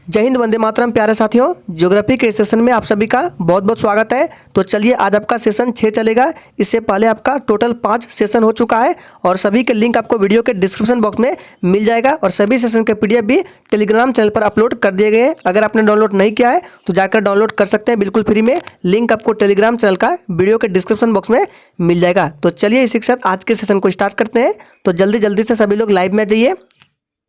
जय हिंद, वंदे मातरम। प्यारे साथियों, ज्योग्राफी के सेशन में आप सभी का बहुत बहुत स्वागत है। तो चलिए, आज आपका सेशन 6 चलेगा। इससे पहले आपका टोटल 5 सेशन हो चुका है और सभी के लिंक आपको वीडियो के डिस्क्रिप्शन बॉक्स में मिल जाएगा और सभी सेशन के पीडीएफ भी टेलीग्राम चैनल पर अपलोड कर दिए गए हैं। अगर आपने डाउनलोड नहीं किया है तो जाकर डाउनलोड कर सकते हैं बिल्कुल फ्री में। लिंक आपको टेलीग्राम चैनल का वीडियो के डिस्क्रिप्शन बॉक्स में मिल जाएगा। तो चलिए, इसी के साथ आज के सेशन को स्टार्ट करते हैं। तो जल्दी जल्दी से सभी लोग लाइव में जाइए।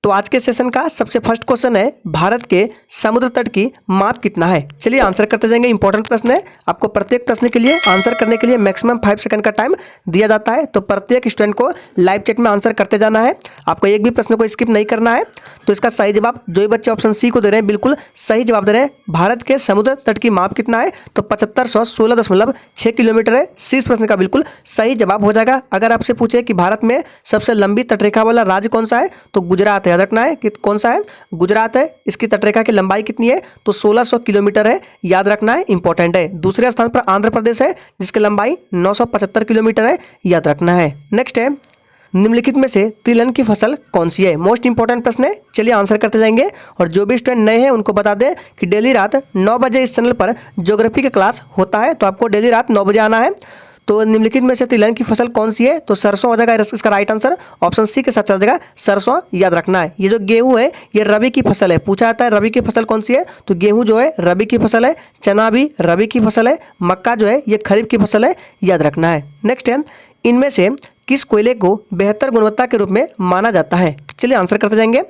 तो आज के सेशन का सबसे फर्स्ट क्वेश्चन है, भारत के समुद्र तट की माप कितना है। चलिए आंसर करते जाएंगे। इंपॉर्टेंट प्रश्न है। आपको प्रत्येक प्रश्न के लिए आंसर करने के लिए मैक्सिमम 5 सेकंड का टाइम दिया जाता है। तो प्रत्येक स्टूडेंट को लाइव चैट में आंसर करते जाना है। आपको एक भी प्रश्न को स्किप नहीं करना है। तो इसका सही जवाब जो भी बच्चे ऑप्शन सी को दे रहे हैं, बिल्कुल सही जवाब दे रहे हैं। भारत के समुद्र तट की माप कितना है, तो 7516.6 किलोमीटर है। सी इस प्रश्न का बिल्कुल सही जवाब हो जाएगा। अगर आपसे पूछे कि भारत में सबसे लंबी तटरेखा वाला राज्य कौन सा है, तो गुजरात है। याद रखना है कि कौन सा है, गुजरात है। इसकी तटरेखा की लंबाई कितनी है, तो 1600 किलोमीटर है। याद रखना है, इंपॉर्टेंट है। दूसरे स्थान पर आंध्र प्रदेश है, जिसकी लंबाई 975 किलोमीटर है। याद रखना है। नेक्स्ट है, निम्नलिखित में से तिलहन की फसल कौन सी है। मोस्ट इंपॉर्टेंट प्रश्न है। चलिए आंसर करते जाएंगे। और जो भी स्टूडेंट नए हैं उनको बता दें कि डेली रात 9 बजे इस चैनल पर ज्योग्राफी का क्लास होता है। तो आपको डेली रात 9 बजे आना है। तो निम्नलिखित में से तिलहन की फसल कौन सी है, तो सरसों हो जाएगा इसका राइट आंसर। ऑप्शन सी के साथ चल जाएगा, सरसों। याद रखना है। ये जो गेहूं है, ये रबी की फसल है। पूछा जाता है रबी की फसल कौन सी है, तो गेहूं जो है रबी की फसल है। चना भी रबी की फसल है। मक्का जो है ये खरीफ की फसल है। याद रखना है। नेक्स्ट है, इनमें से किस कोयले को बेहतर गुणवत्ता के रूप में माना जाता है। चलिए आंसर करते जाएंगे।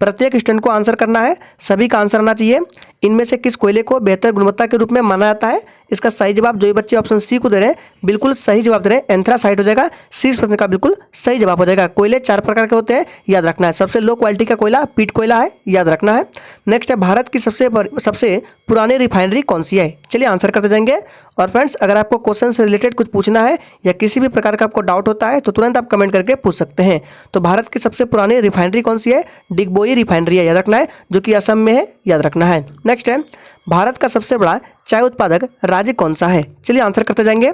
प्रत्येक स्टूडेंट को आंसर करना है, सभी का आंसर आना चाहिए। इनमें से किस कोयले को बेहतर गुणवत्ता के रूप में माना जाता है। इसका सही जवाब जो भी बच्चे ऑप्शन सी को दे रहे हैं, बिल्कुल सही जवाब दे रहे हैं, एंथ्रासाइट हो जाएगा। सी इस प्रश्न का बिल्कुल सही जवाब हो जाएगा। कोयले 4 प्रकार के होते हैं। याद रखना है। सबसे लो क्वालिटी का कोयला पीट कोयला है। याद रखना है। नेक्स्ट है, भारत की सबसे पुरानी रिफाइनरी कौन सी है। चलिए आंसर करते जाएंगे। और फ्रेंड्स, अगर आपको क्वेश्चन से रिलेटेड कुछ पूछना है या किसी भी प्रकार का आपको डाउट होता है तो तुरंत आप कमेंट करके पूछ सकते हैं। तो भारत की सबसे पुरानी रिफाइनरी कौन सी है, डिगबोई रिफाइनरी है। याद रखना है, जो कि असम में है। याद रखना है। नेक्स्ट है, भारत का सबसे बड़ा चाय उत्पादक राज्य कौन सा है। चलिए आंसर करते जाएंगे।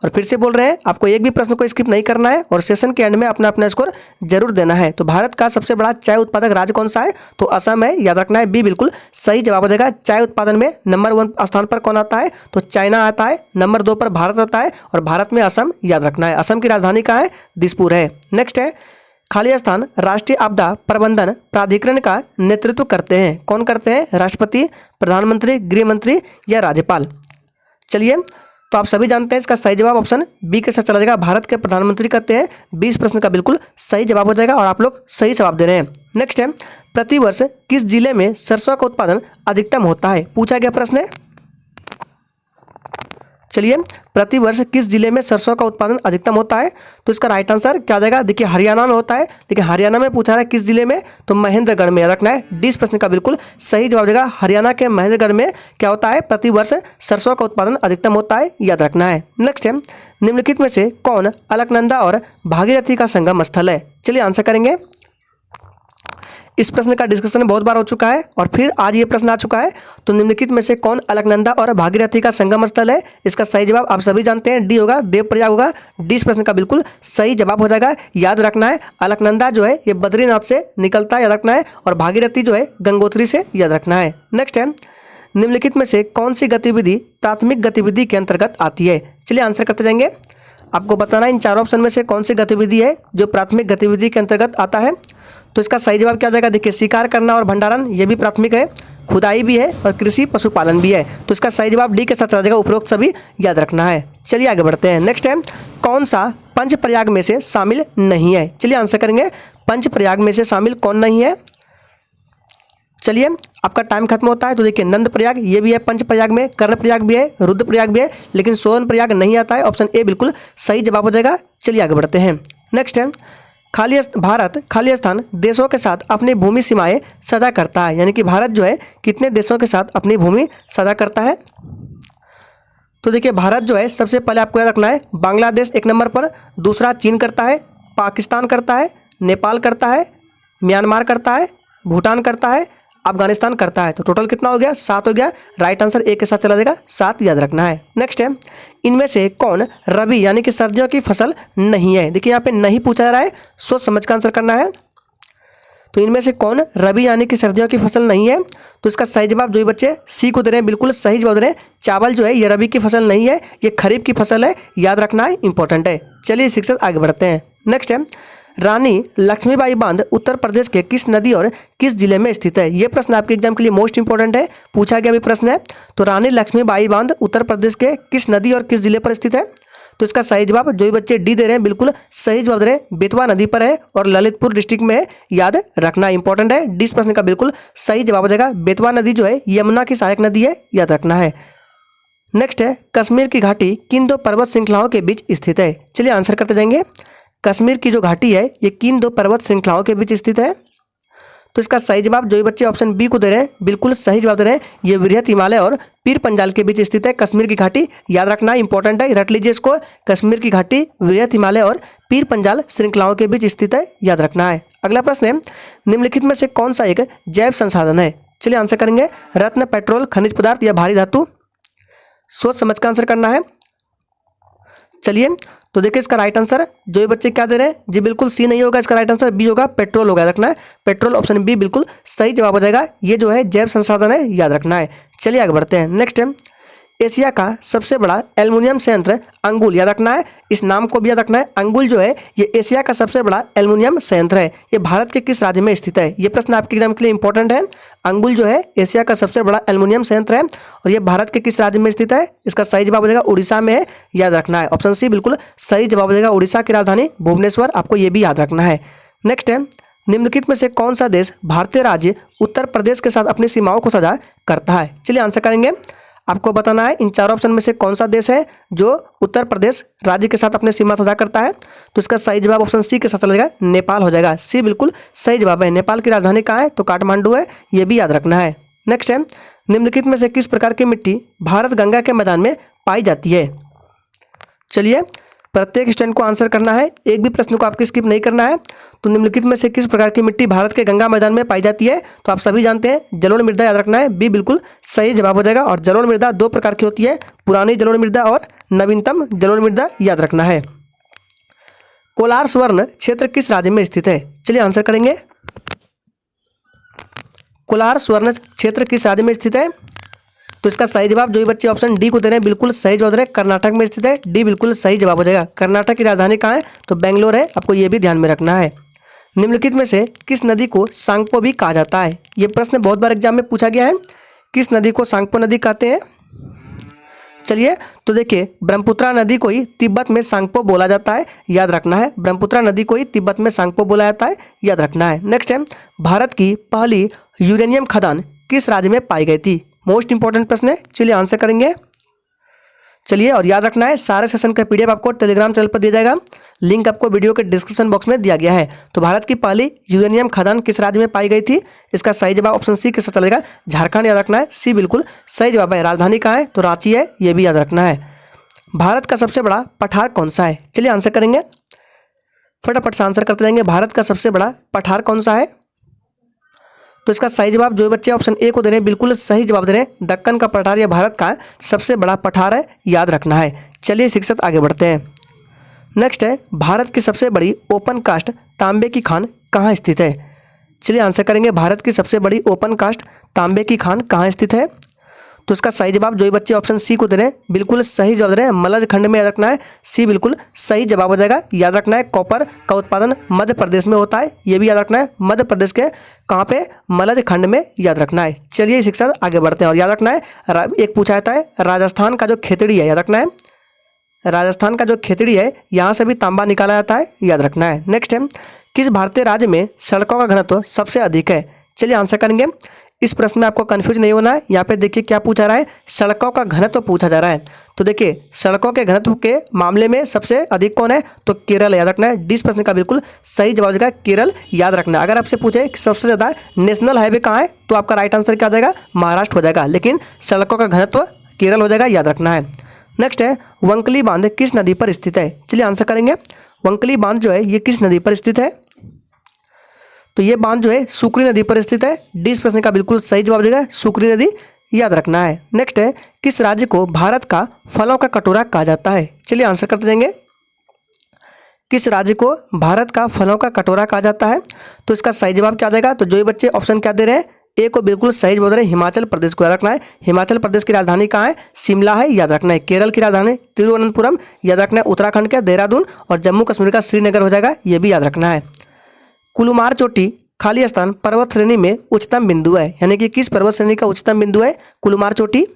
और फिर से बोल रहे हैं, आपको एक भी प्रश्न को स्किप नहीं करना है और सेशन के एंड में अपना अपना स्कोर जरूर देना है। तो भारत का सबसे बड़ा चाय उत्पादक राज्य कौन सा है, तो असम है। याद रखना है, बी बिल्कुल सही जवाब हो जाएगा। चाय उत्पादन में नंबर 1 स्थान पर कौन आता है, तो चाइना आता है। नंबर 2 पर भारत आता है और भारत में असम। याद रखना है। असम की राजधानी कहाँ है, दिसपुर है। नेक्स्ट है, खाली स्थान राष्ट्रीय आपदा प्रबंधन प्राधिकरण का नेतृत्व करते हैं। कौन करते हैं, राष्ट्रपति, प्रधानमंत्री, गृह मंत्री या राज्यपाल। चलिए, तो आप सभी जानते हैं इसका सही जवाब ऑप्शन बी के साथ चला जाएगा, भारत के प्रधानमंत्री करते हैं। 20 प्रश्न का बिल्कुल सही जवाब हो जाएगा और आप लोग सही जवाब दे रहे हैं। नेक्स्ट है, प्रतिवर्ष किस जिले में सरसों का उत्पादन अधिकतम होता है, पूछा गया प्रश्न है। चलिए, प्रतिवर्ष किस जिले में सरसों का उत्पादन अधिकतम होता है, तो इसका राइट आंसर क्या हो जाएगा। देखिए, हरियाणा में होता है। देखिए, हरियाणा में पूछा है किस जिले में, तो महेंद्रगढ़ में। याद रखना है, 20 प्रश्न का बिल्कुल सही जवाब देगा। हरियाणा के महेंद्रगढ़ में क्या होता है, प्रतिवर्ष सरसों का उत्पादन अधिकतम होता है। याद रखना है। नेक्स्ट है, निम्नलिखित में से कौन अलकनंदा और भागीरथी का संगम स्थल है। चलिए आंसर करेंगे। इस प्रश्न का डिस्कशन बहुत बार हो चुका है और फिर आज ये प्रश्न आ चुका है। तो निम्नलिखित में से कौन अलकनंदा और भागीरथी का संगम स्थल है। इसका सही जवाब आप सभी जानते हैं, डी होगा, देवप्रयाग होगा। डी इस प्रश्न का बिल्कुल सही जवाब हो जाएगा। याद रखना है, अलकनंदा जो है ये बद्रीनाथ से निकलता है। याद रखना है। और भागीरथी जो है गंगोत्री से। याद रखना है। नेक्स्ट है, निम्नलिखित में से कौन सी गतिविधि प्राथमिक गतिविधि के अंतर्गत आती है। चलिए आंसर करते जाएंगे। आपको बताना है इन 4 ऑप्शन में से कौन सी गतिविधि है जो प्राथमिक गतिविधि के अंतर्गत आता है। तो इसका सही जवाब क्या हो जाएगा। देखिए, शिकार करना और भंडारण ये भी प्राथमिक है, खुदाई भी है और कृषि पशुपालन भी है। तो इसका सही जवाब डी के साथ चला जाएगा, उपरोक्त सभी। याद रखना है। चलिए आगे बढ़ते हैं। नेक्स्ट है, कौन सा पंच प्रयाग में से शामिल नहीं है। चलिए आंसर करेंगे। पंच प्रयाग में से शामिल कौन नहीं है। चलिए, आपका टाइम खत्म होता है। तो देखिए, नंद प्रयाग ये भी है पंच प्रयाग में, कर्ण प्रयाग भी है, रुद्र प्रयाग भी है, लेकिन सोन प्रयाग नहीं आता है। ऑप्शन ए बिल्कुल सही जवाब हो जाएगा। चलिए आगे बढ़ते हैं। नेक्स्ट है, भारत खाली स्थान देशों के साथ अपनी भूमि सीमाएं साझा करता है। यानी कि भारत जो है कितने देशों के साथ अपनी भूमि साझा करता है। तो देखिए, भारत जो है सबसे पहले आपको याद रखना है, बांग्लादेश 1 नंबर पर, दूसरा चीन करता है, पाकिस्तान करता है, नेपाल करता है, म्यांमार करता है, भूटान करता है, अफगानिस्तान करता है। तो टोटल कितना हो गया, 7 हो गया। राइट आंसर ए के साथ चला जाएगा, 7। याद रखना है। नेक्स्ट है, इनमें से कौन रबी यानी कि सर्दियों की फसल नहीं है। देखिए, यहाँ पे नहीं पूछा जा रहा है, सोच समझ कर आंसर करना है। तो इनमें से कौन रबी यानी कि सर्दियों की फसल नहीं है? तो इसका सही जवाब जो बच्चे सी को दे रहे हैं, बिल्कुल सही जवाब दे रहे हैं। चावल जो है ये रबी की फसल नहीं है, ये खरीफ की फसल है, याद रखना है, इंपॉर्टेंट है। चलिए शिक्षक आगे बढ़ते हैं। नेक्स्ट है, रानी लक्ष्मीबाई बांध उत्तर प्रदेश के किस नदी और किस जिले में स्थित है? ये प्रश्न आपके एग्जाम के लिए मोस्ट इंपॉर्टेंट है, पूछा गया भी प्रश्न है। तो रानी लक्ष्मीबाई बांध उत्तर प्रदेश के किस नदी और किस जिले पर स्थित है? तो इसका सही जवाब जो भी बच्चे डी दे रहे हैं, बिल्कुल सही जवाब दे रहे हैं, बेतवा नदी पर है और ललितपुर डिस्ट्रिक्ट में है, याद रखना इंपॉर्टेंट है। डी प्रश्न का बिल्कुल सही जवाब हो जाएगा। बेतवा नदी जो है यमुना की सहायक नदी है, याद रखना है। नेक्स्ट है, कश्मीर की घाटी किन दो पर्वत श्रृंखलाओं के बीच स्थित है? चलिए आंसर करते जाएंगे। कश्मीर की जो घाटी है ये किन दो पर्वत श्रृंखलाओं के बीच स्थित है? तो इसका सही जवाब जो बच्चे ऑप्शन बी को दे रहे हैं, बिल्कुल सही जवाब दे रहे हैं, ये वृहत हिमालय और पीर पंजाल के बीच स्थित है कश्मीर की घाटी, याद रखना इंपॉर्टेंट है, रट लीजिए इसको। कश्मीर की घाटी वृहत हिमालय और पीर पंजाल श्रृंखलाओं के बीच स्थित है, याद रखना है। अगला प्रश्न है, निम्नलिखित में से कौन सा एक जैव संसाधन है? चलिए आंसर करेंगे। रत्न, पेट्रोल, खनिज पदार्थ या भारी धातु? सोच समझ कर आंसर करना है। चलिए तो देखिए इसका राइट आंसर जो ये बच्चे क्या दे रहे हैं जी, बिल्कुल सी नहीं होगा, इसका राइट आंसर बी होगा, पेट्रोल होगा, रखना है पेट्रोल, ऑप्शन बी बिल्कुल सही जवाब हो जाएगा। ये जो है जैव संसाधन है, याद रखना है। चलिए आगे बढ़ते हैं। नेक्स्ट है, एशिया का सबसे बड़ा एल्युमिनियम संयंत्र अंगुल, याद रखना है, इस नाम को भी याद रखना है। अंगुल जो है ये एशिया का सबसे बड़ा एल्युमिनियम संयंत्र है, ये भारत के किस राज्य में स्थित है? ये प्रश्न आपके एग्जाम के लिए इंपॉर्टेंट है। अंगुल जो है एशिया का सबसे बड़ा एल्युमिनियम संयंत्र है और ये भारत के किस राज्य में स्थित है? इसका सही जवाब हो जाएगा उड़ीसा में है, याद रखना है। ऑप्शन सी बिल्कुल सही जवाब हो जाएगा, उड़ीसा की राजधानी भुवनेश्वर, आपको ये भी याद रखना है। नेक्स्ट है, निम्नलिखित में से कौन सा देश भारतीय राज्य उत्तर प्रदेश के साथ अपनी सीमाओं को साझा करता है? चलिए आंसर करेंगे। आपको बताना है इन चारों ऑप्शन में से कौन सा देश है जो उत्तर प्रदेश राज्य के साथ अपने सीमा साझा करता है। तो इसका सही जवाब ऑप्शन सी के साथ चलेगा, नेपाल हो जाएगा। सी बिल्कुल सही जवाब है। नेपाल की राजधानी कहाँ है? तो काठमांडू है, ये भी याद रखना है। नेक्स्ट है, निम्नलिखित में से किस प्रकार की मिट्टी भारत गंगा के मैदान में पाई जाती है? चलिए प्रत्येक स्टैंड को आंसर करना है, एक भी प्रश्न को आपको स्किप नहीं करना है। तो निम्नलिखित में से किस प्रकार की मिट्टी भारत के गंगा मैदान में पाई जाती है? तो आप सभी जानते हैं जलोढ़ मृदा, याद रखना है, बी बिल्कुल सही जवाब हो जाएगा। और जलोढ़ मृदा दो प्रकार की होती है, पुरानी जलोढ़ मृदा और नवीनतम जलोढ़ मृदा, याद रखना है। कोलार स्वर्ण क्षेत्र किस राज्य में स्थित है? चलिए आंसर करेंगे। कोलार स्वर्ण क्षेत्र किस राज्य में स्थित है? तो इसका सही जवाब जो भी बच्चे ऑप्शन डी को दे रहे हैं, बिल्कुल सही जवाब दे रहे हैं, कर्नाटक में स्थित है। डी बिल्कुल सही जवाब हो जाएगा। कर्नाटक की राजधानी कहाँ है? तो बेंगलोर है, आपको ये भी ध्यान में रखना है। निम्नलिखित में से किस नदी को सांगपो भी कहा जाता है? ये प्रश्न बहुत बार एग्जाम में पूछा गया है, किस नदी को सांगपो नदी कहते हैं? चलिए तो देखिए, ब्रह्मपुत्रा नदी को ही तिब्बत में सांगपो बोला जाता है, याद रखना है। ब्रह्मपुत्रा नदी को ही तिब्बत में सांगपो बोला जाता है, याद रखना है। नेक्स्ट है, भारत की पहली यूरेनियम खदान किस राज्य में पाई गई थी? मोस्ट इंपॉर्टेंट प्रश्न है, चलिए आंसर करेंगे। चलिए और याद रखना है सारे सेशन का पीडीएफ आपको टेलीग्राम चैनल पर दिया जाएगा, लिंक आपको वीडियो के डिस्क्रिप्शन बॉक्स में दिया गया है। तो भारत की पहली यूरेनियम खदान किस राज्य में पाई गई थी? इसका सही जवाब ऑप्शन सी के साथ चलेगा, झारखंड, याद रखना है। सी बिल्कुल सही जवाब है। राजधानी कहाँ है? तो रांची है, ये भी याद रखना है। भारत का सबसे बड़ा पठार कौन सा है? चलिए आंसर करेंगे, फटाफट से आंसर करते जाएंगे। भारत का सबसे बड़ा पठार कौन सा है? तो इसका सही जवाब जो बच्चे ऑप्शन ए को दे रहे हैं, बिल्कुल सही जवाब दे रहे हैं, दक्कन का पठार या भारत का सबसे बड़ा पठार है, याद रखना है। चलिए शिक्षक आगे बढ़ते हैं। नेक्स्ट है, भारत की सबसे बड़ी ओपन कास्ट तांबे की खान कहाँ स्थित है? चलिए आंसर करेंगे। भारत की सबसे बड़ी ओपन कास्ट तांबे की खान कहाँ स्थित है? तो इसका सही जवाब जो बच्चे ऑप्शन सी को दे रहे हैं, बिल्कुल सही जवाब दे रहे हैं, मलय खंड में, याद रखना है। सी बिल्कुल सही जवाब हो जाएगा, याद रखना है। कॉपर का उत्पादन मध्य प्रदेश में होता है, ये भी याद रखना है। मध्य प्रदेश के कहाँ पे? मलय खंड में, याद रखना है। चलिए शिक्षा आगे बढ़ते हैं और याद रखना है, एक पूछा जाता है राजस्थान का जो खेतड़ी है, याद रखना है, राजस्थान का जो खेतड़ी है यहाँ से भी तांबा निकाला जाता है, याद रखना है। नेक्स्ट है, किस भारतीय राज्य में सड़कों का घनत्व सबसे अधिक है? चलिए आंसर करेंगे। इस प्रश्न में आपको कंफ्यूज नहीं होना है। यहाँ पे देखिए क्या पूछा रहा है, सड़कों का घनत्व पूछा जा रहा है। तो देखिए सड़कों के घनत्व के मामले में सबसे अधिक कौन है? तो केरल, याद रखना है। डी प्रश्न का बिल्कुल सही जवाब देगा केरल, याद रखना है। अगर आपसे पूछे कि सबसे ज़्यादा नेशनल हाईवे कहाँ है, तो आपका राइट आंसर क्या हो जाएगा? महाराष्ट्र हो जाएगा, लेकिन सड़कों का घनत्व केरल हो जाएगा, याद रखना है। नेक्स्ट है, वंकली बांध किस नदी पर स्थित है? चलिए आंसर करेंगे। वंकली बांध जो है ये किस नदी पर स्थित है? तो ये बांध जो है सुकरी नदी पर स्थित है। डी प्रश्न का बिल्कुल सही जवाब देगा सुकरी नदी, याद रखना है। नेक्स्ट है, किस राज्य को भारत का फलों का कटोरा कहा जाता है? चलिए आंसर करते जाएंगे। किस राज्य को भारत का फलों का कटोरा कहा जाता है? तो इसका सही जवाब क्या आ जाएगा? तो जो ये बच्चे ऑप्शन क्या दे रहे हैं, ए को बिल्कुल सही बोल रहे हैं, हिमाचल प्रदेश को याद रखना है। हिमाचल प्रदेश की राजधानी कहाँ है? शिमला है, याद रखना है। केरल की राजधानी तिरुवनंतपुरम, याद रखना है। उत्तराखंड का देहरादून और जम्मू कश्मीर का श्रीनगर हो जाएगा, ये भी याद रखना है। कुलुमार चोटी खाली स्थान पर्वत श्रेणी में उच्चतम बिंदु है, यानी कि किस पर्वत श्रेणी का उच्चतम बिंदु है कुलुमार चोटी?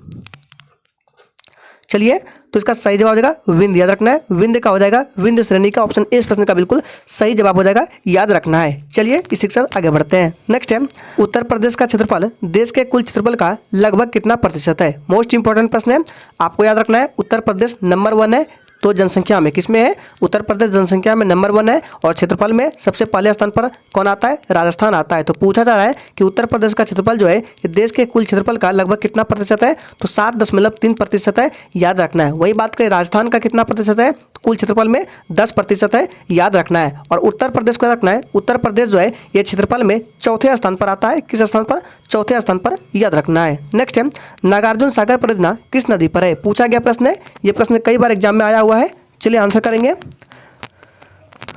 चलिए, तो इसका सही जवाब हो जाएगा विंध्य, याद रखना है। विंध्य का हो जाएगा विंध्य श्रेणी का, ऑप्शन ए इस प्रश्न का बिल्कुल सही जवाब हो जाएगा, याद रखना है। चलिए इसी के साथ आगे बढ़ते हैं। नेक्स्ट है, उत्तर प्रदेश का क्षेत्रफल देश के कुल क्षेत्रफल का लगभग कितना प्रतिशत है? मोस्ट इंपॉर्टेंट प्रश्न है, आपको याद रखना है। उत्तर प्रदेश नंबर 1 है, तो जनसंख्या में किसमें है? उत्तर प्रदेश जनसंख्या में नंबर 1 है, और क्षेत्रफल में सबसे पहले स्थान पर कौन आता है? राजस्थान आता है। तो पूछा जा रहा है कि उत्तर प्रदेश का क्षेत्रफल जो है ये देश के कुल क्षेत्रफल का लगभग कितना प्रतिशत है? तो 7.3% है, याद रखना है। वही बात करें राजस्थान का कितना प्रतिशत है? तो कुल क्षेत्रफल में 10% है, याद रखना है। और उत्तर प्रदेश को याद रखना है, उत्तर प्रदेश जो है ये क्षेत्रफल में चौथे स्थान पर आता है। किस स्थान पर? चौथे स्थान पर, याद रखना है। नेक्स्ट है, नागार्जुन सागर परियोजना किस नदी पर है? पूछा गया प्रश्न है, ये प्रश्न कई बार एग्जाम में आया हुआ है। चलिए आंसर करेंगे,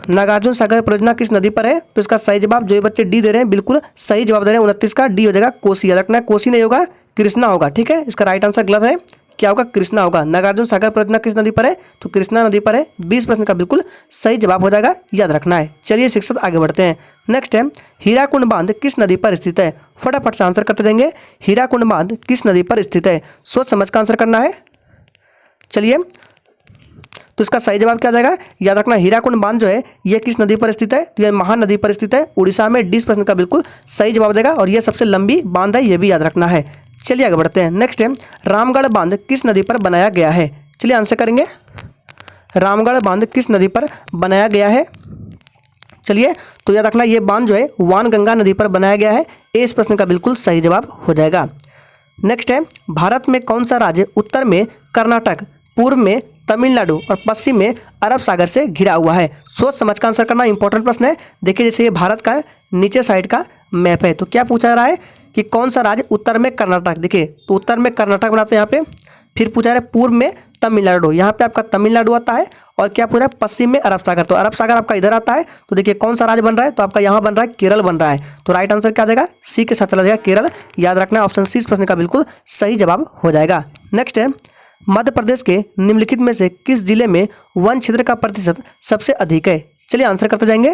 नागार्जुन सागर परियोजना किस नदी पर है? तो इसका सही जवाब जो ये बच्चे डी दे रहे हैं बिल्कुल सही जवाब दे रहे हैं, 29 का डी हो जाएगा कोसी, याद रखना है। कोसी नहीं होगा, कृष्णा होगा, ठीक है। इसका राइट आंसर गलत है, क्या होगा? कृष्णा होगा। नागार्जुन सागर परियोजना किस नदी पर है? तो कृष्णा नदी पर है, 20 प्रश्न का बिल्कुल सही जवाब हो जाएगा, याद रखना है। चलिए शिक्षक आगे बढ़ते हैं। नेक्स्ट है, हीराकुंड बांध किस नदी पर स्थित है? फटाफट से आंसर करते देंगे। हीराकुंड बांध किस नदी पर स्थित है? सोच समझ का आंसर करना है। चलिए, तो इसका सही जवाब क्या आ जाएगा? याद रखना, हीराकुंड बांध जो है ये किस नदी पर स्थित है? तो यह महानदी पर स्थित है, उड़ीसा में। 20 प्रश्न का बिल्कुल सही जवाब देगा, और यह सबसे लंबी बांध है, ये भी याद रखना है। चलिए आगे बढ़ते हैं। नेक्स्ट है, रामगढ़ बांध किस नदी पर बनाया गया है? चलिए आंसर करेंगे, रामगढ़ बांध किस नदी पर बनाया गया है? चलिए, तो याद रखना ये बांध जो है वानगंगा नदी पर बनाया गया है, इस प्रश्न का बिल्कुल सही जवाब हो जाएगा। नेक्स्ट है, भारत में कौन सा राज्य उत्तर में कर्नाटक, पूर्व में तमिलनाडु और पश्चिम में अरब सागर से घिरा हुआ है? सोच समझ का आंसर करना, इंपॉर्टेंट प्रश्न है। देखिए जैसे ये भारत का नीचे साइड का मैप है, तो क्या पूछा जा रहा है कि कौन सा राज्य उत्तर में कर्नाटक? देखिए तो उत्तर में कर्नाटक बनाते हैं यहाँ पे, फिर पूछा जा रहा है पूर्व में तमिलनाडु, यहाँ पे आपका तमिलनाडु आता है, और क्या पूरा पश्चिम में अरब सागर, तो अरब सागर आपका इधर आता है। तो देखिए कौन सा राज्य बन रहा है? तो आपका यहाँ बन रहा है केरल बन रहा है। तो राइट आंसर क्या आ जाएगा? सी के साथ चला जाएगा, केरल, याद रखना है। ऑप्शन सी इस प्रश्न का बिल्कुल सही जवाब हो जाएगा। नेक्स्ट है, मध्य प्रदेश के निम्नलिखित में से किस जिले में वन क्षेत्र का प्रतिशत सबसे अधिक है? चलिए आंसर करते जाएंगे।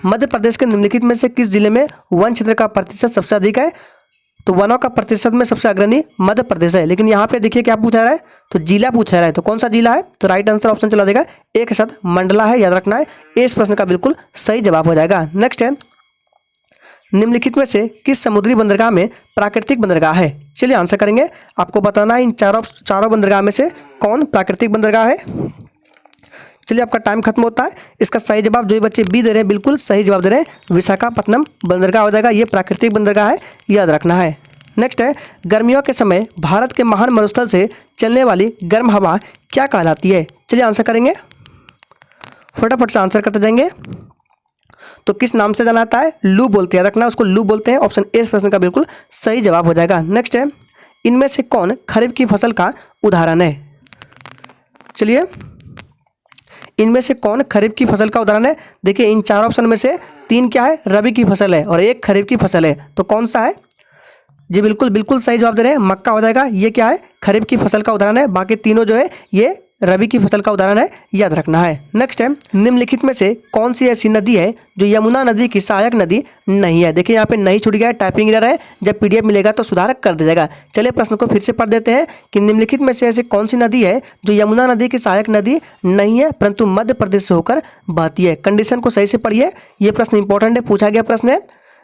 मध्य प्रदेश के निम्नलिखित में से किस जिले में वन क्षेत्र का प्रतिशत सबसे अधिक है? तो वनों का प्रतिशत में सबसे अग्रणी मध्य प्रदेश है, लेकिन यहाँ पे देखिए क्या पूछा रहा है? तो जिला पूछा रहा है, तो कौन सा जिला है? तो राइट आंसर ऑप्शन चला जाएगा एक साथ मंडला है, याद रखना है। इस प्रश्न का बिल्कुल सही जवाब हो जाएगा। नेक्स्ट है, निम्नलिखित में से किस समुद्री बंदरगाह में प्राकृतिक बंदरगाह है? चलिए आंसर करेंगे, आपको बताना है इन चारों बंदरगाह में से कौन प्राकृतिक बंदरगाह है। चलिए आपका टाइम खत्म होता है। इसका सही जवाब जो ये बच्चे बी दे रहे हैं बिल्कुल सही जवाब दे रहे हैं, विशाखापत्तनम बंदरगाह हो जाएगा, ये प्राकृतिक बंदरगाह है, याद रखना है। नेक्स्ट है, गर्मियों के समय भारत के महान मरुस्थल से चलने वाली गर्म हवा क्या कहलाती है? चलिए आंसर करेंगे, फटाफट से आंसर करते जाएंगे। तो किस नाम से जाना जाता है? लू बोलते हैं, रखना उसको लू बोलते हैं। ऑप्शन ए इस प्रश्न का बिल्कुल सही जवाब हो जाएगा। नेक्स्ट है, इनमें से कौन खरीफ की फसल का उदाहरण है? चलिए, इनमें से कौन खरीफ की फसल का उदाहरण है? देखिए इन चार ऑप्शन में से 3 क्या है? रबी की फसल है, और 1 खरीफ की फसल है, तो कौन सा है? जी बिल्कुल सही जवाब दे रहे हैं, मक्का हो जाएगा। ये क्या है? खरीफ की फसल का उदाहरण है। बाकी तीनों जो है ये रबी की फसल का उदाहरण है, याद रखना है। नेक्स्ट है, निम्नलिखित में से कौन सी ऐसी नदी है जो यमुना नदी की सहायक नदी नहीं है? देखिए यहाँ पे नहीं छूट गया है, टाइपिंग एरर है, जब पीडीएफ मिलेगा तो सुधार कर दिया जाएगा। चलिए प्रश्न को फिर से पढ़ देते हैं कि निम्नलिखित में से ऐसी कौन सी नदी है जो यमुना नदी की सहायक नदी नहीं है परंतु मध्य प्रदेश से होकर बहती है? कंडीशन को सही से पढ़िए, ये प्रश्न इंपॉर्टेंट है, पूछा गया प्रश्न है,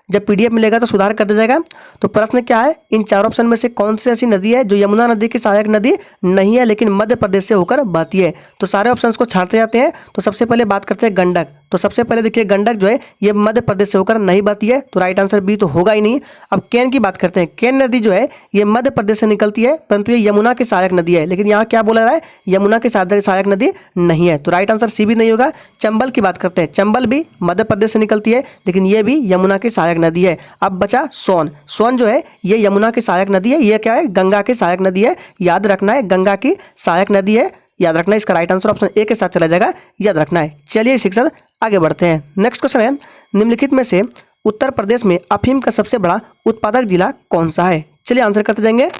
जब पीडीएफ मिलेगा तो सुधार कर दिया जाएगा। तो प्रश्न क्या है, इन चार ऑप्शन में से कौन सी ऐसी नदी है जो यमुना नदी की सहायक नदी नहीं है लेकिन मध्य प्रदेश से होकर बहती है? तो सारे ऑप्शंस को छाड़ते जाते हैं। तो सबसे पहले बात करते हैं गंडक। तो सबसे पहले देखिए गंडक जो है ये मध्य प्रदेश से होकर नहीं बहती है, तो राइट आंसर बी तो होगा ही नहीं। अब केन की बात करते हैं। केन नदी जो है ये मध्य प्रदेश से निकलती है परंतु ये यमुना की सहायक नदी है, लेकिन यहाँ क्या बोला रहा है? यमुना की सहायक नदी नहीं है, तो राइट आंसर सी भी नहीं होगा। चंबल की बात करते हैं। चंबल भी मध्य प्रदेश से निकलती है लेकिन ये भी यमुना की सहायक नदी है। अब बचा सोन। सोन जो है ये यमुना की सहायक नदी है, ये क्या है? गंगा की सहायक नदी है, याद रखना है, गंगा की सहायक नदी है, याद रखना है। इसका राइट आंसर ऑप्शन ए के साथ चला जाएगा, याद रखना है। चलिए इसी के साथ आगे बढ़ते हैं। नेक्स्ट क्वेश्चन है, निम्नलिखित में से उत्तर प्रदेश में अफीम का सबसे बड़ा उत्पादक जिला कौन सा है? चलिए आंसर करते जाएंगे।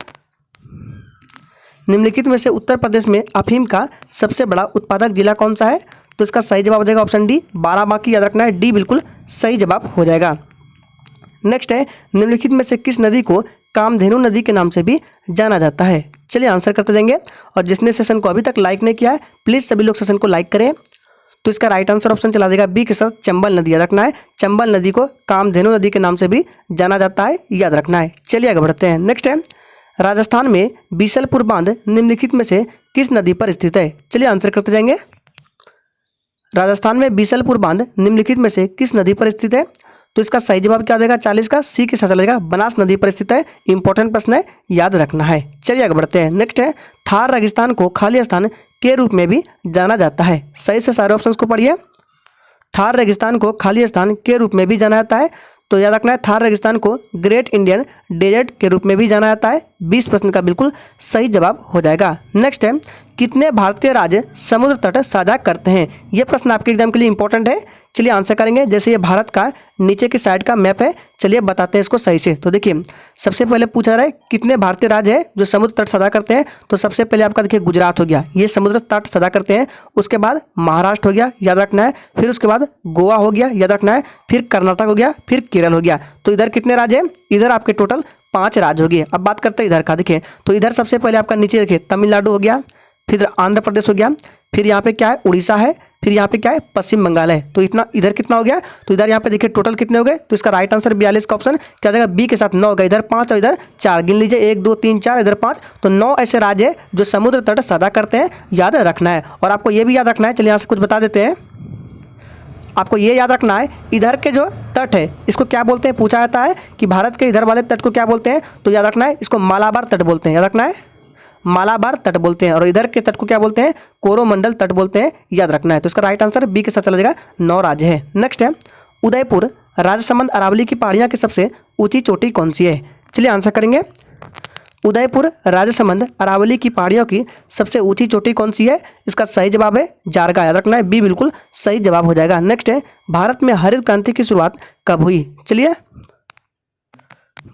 निम्नलिखित में से उत्तर प्रदेश में अफीम का सबसे बड़ा उत्पादक जिला कौन सा है? तो इसका सही जवाब हो जाएगा ऑप्शन डी, बाराबांकी। याद रखना है, डी बिल्कुल सही जवाब हो जाएगा। नेक्स्ट है, निम्नलिखित में से किस नदी को कामधेनु नदी के नाम से भी जाना जाता है? चलिए आंसर करते जाएंगे। और जिसने सेशन को अभी तक लाइक नहीं किया है, प्लीज़ सभी लोग सेशन को लाइक करें। तो इसका राइट आंसर ऑप्शन चला जाएगा बी के साथ, चंबल नदी। याद रखना है, चंबल नदी को कामधेनु नदी के नाम से भी जाना जाता है, याद रखना है। चलिए आगे बढ़ते हैं। नेक्स्ट है, राजस्थान में बीसलपुर बांध निम्नलिखित में से किस नदी पर स्थित है? चलिए आंसर करते जाएंगे। राजस्थान में बीसलपुर बांध निम्नलिखित में से किस नदी पर स्थित है? तो इसका सही जवाब क्या हो जाएगा? 40 का सी के साथ चलेगा, बनास नदी पर स्थित है। इंपॉर्टेंट प्रश्न है, याद रखना है। चलिए आगे बढ़ते हैं। नेक्स्ट है, थार रेगिस्तान को खाली स्थान के रूप में भी जाना जाता है। सही से सारे ऑप्शंस को पढ़िए। थार रेगिस्तान को खाली स्थान के रूप में भी जाना जाता है, तो याद रखना है थार रेगिस्तान को ग्रेट इंडियन डेजर्ट के रूप में भी जाना जाता है। 20 प्रश्न का बिल्कुल सही जवाब हो जाएगा। नेक्स्ट है, कितने भारतीय राज्य समुद्र तट साझा करते हैं? यह प्रश्न आपके एग्जाम के लिए इंपॉर्टेंट है। चलिए आंसर करेंगे। जैसे ये भारत का नीचे की साइड का मैप है, चलिए बताते हैं इसको सही से। तो देखिए, सबसे पहले पूछा रहा है कितने भारतीय राज्य है जो समुद्र तट साझा करते हैं। तो सबसे पहले आपका देखिए गुजरात हो गया, ये समुद्र तट साझा करते हैं। उसके बाद महाराष्ट्र हो गया, याद रखना है। फिर उसके बाद गोवा हो गया, याद रखना है। फिर कर्नाटक हो गया, फिर केरल हो गया। तो इधर कितने राज्य हैं? इधर आपके टोटल 5 राज्य हो गए। अब बात करते हैं इधर का। देखिए, तो इधर सबसे पहले आपका नीचे देखिए तमिलनाडु हो गया, फिर आंध्र प्रदेश हो गया, फिर यहाँ पे क्या है उड़ीसा है, फिर यहाँ पे क्या है पश्चिम बंगाल है। तो इतना इधर कितना हो गया? तो इधर यहाँ पे देखिए टोटल कितने हो गए? तो इसका राइट आंसर 42 का ऑप्शन क्या हो जाएगा? बी के साथ 9 हो गया। इधर 5 और इधर 4 गिन लीजिए, 1 2 3 4, इधर 5। तो 9 ऐसे राज्य है जो समुद्र तट साझा करते हैं, याद रखना है। और आपको ये भी याद रखना है, चलिए यहाँ से कुछ बता देते हैं। आपको ये याद रखना है, इधर के जो तट है इसको क्या बोलते हैं? पूछा जाता है कि भारत के इधर वाले तट को क्या बोलते हैं? तो याद रखना है, इसको मालाबार तट बोलते हैं। याद रखना है, मालाबार तट बोलते हैं। और इधर के तट को क्या बोलते हैं? कोरोमंडल तट बोलते हैं, याद रखना है। तो इसका राइट आंसर बी के साथ चला जाएगा। 9 राज्य है। नेक्स्ट है, उदयपुर राजसमंद अरावली की पहाड़ियाँ की सबसे ऊंची चोटी कौन सी है? चलिए आंसर करेंगे। उदयपुर राजसमंद अरावली की पहाड़ियों की सबसे ऊंची चोटी कौन सी है? इसका सही जवाब है जारगा। याद रखना है, बी बिल्कुल सही जवाब हो जाएगा। नेक्स्ट है, भारत में हरित क्रांति की शुरुआत कब हुई? चलिए,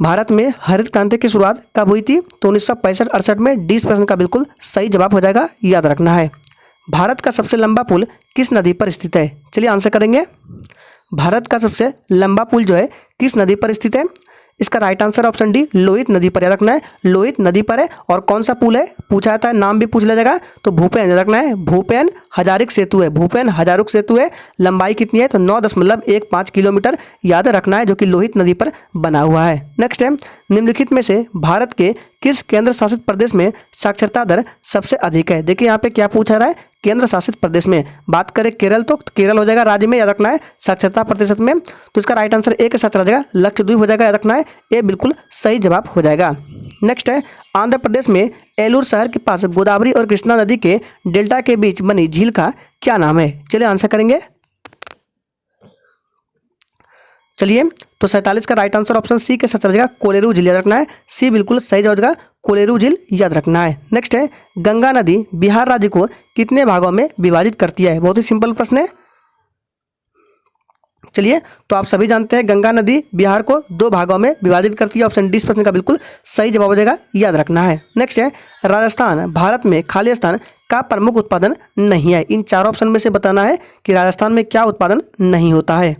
भारत में हरित क्रांति की शुरुआत कब हुई थी? तो 1965-68 में। 20 प्रश्न का बिल्कुल सही जवाब हो जाएगा, याद रखना है। भारत का सबसे लंबा पुल किस नदी पर स्थित है? चलिए आंसर करेंगे। भारत का सबसे लंबा पुल जो है किस नदी पर स्थित है? इसका right answer option D, Lohit नदी पर। याद रखना है, लोहित नदी पर है। और कौन सा पुल है पूछा जाता है, नाम भी पूछ लिया जाएगा। तो भूपेन, याद रखना है, भूपेन हजारिक सेतु है। भूपेन हजारिक सेतु है। लंबाई कितनी है? तो 9.15 किलोमीटर, याद रखना है, जो कि लोहित नदी पर बना हुआ है। नेक्स्ट है, निम्नलिखित में से भारत के किस केंद्र शासित प्रदेश में साक्षरता दर सबसे अधिक है? देखिए यहाँ पे क्या पूछा रहा है, केंद्र शासित प्रदेश में। बात करें केरल, तो केरल हो जाएगा राज्य में, याद रखना है, साक्षरता प्रतिशत में। तो इसका राइट आंसर ए के साथ चला जाएगा, लक्षद्वीप हो जाएगा, याद रखना है, ए बिल्कुल सही जवाब हो जाएगा। नेक्स्ट है, आंध्र प्रदेश में एलूर शहर के पास गोदावरी और कृष्णा नदी के डेल्टा के बीच बनी झील का क्या नाम है? चलिए आंसर करेंगे। चलिए, तो 47 का राइट आंसर ऑप्शन सी के साथ चला जाएगा, कोलेरू झील। याद रखना है, सी बिल्कुल सही जवाब होगा, कोलेरू झील, याद रखना है। नेक्स्ट है, गंगा नदी बिहार राज्य को कितने भागों में विभाजित करती है? बहुत ही सिंपल प्रश्न है। चलिए, तो आप सभी जानते हैं गंगा नदी बिहार को 2 भागों में विभाजित करती है। ऑप्शन डी प्रश्न का बिल्कुल सही जवाब हो जाएगा, याद रखना है। नेक्स्ट है, राजस्थान भारत में खाली स्थान का प्रमुख उत्पादन नहीं है। इन 4 ऑप्शन में से बताना है कि राजस्थान में क्या उत्पादन नहीं होता है।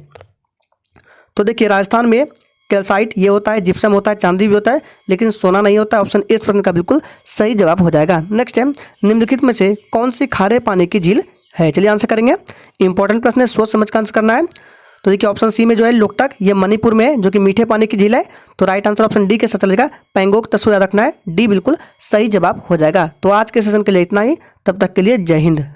तो देखिए, राजस्थान में कैल्साइट ये होता है, जिप्सम होता है, चांदी भी होता है, लेकिन सोना नहीं होता है। ऑप्शन ए प्रश्न का बिल्कुल सही जवाब हो जाएगा। नेक्स्ट है, निम्नलिखित में से कौन सी खारे पानी की झील है? चलिए आंसर करेंगे। इंपॉर्टेंट प्रश्न है, सोच समझ कर आंसर करना है। तो देखिए, ऑप्शन सी में जो है लोकटक, ये मणिपुर में है, जो कि मीठे पानी की झील है। तो राइट आंसर ऑप्शन डी के साथ चलेगा, पेंगोंग त्सो, याद रखना है, डी बिल्कुल सही जवाब हो जाएगा। तो आज के सेशन के लिए इतना ही, तब तक के लिए जय हिंद।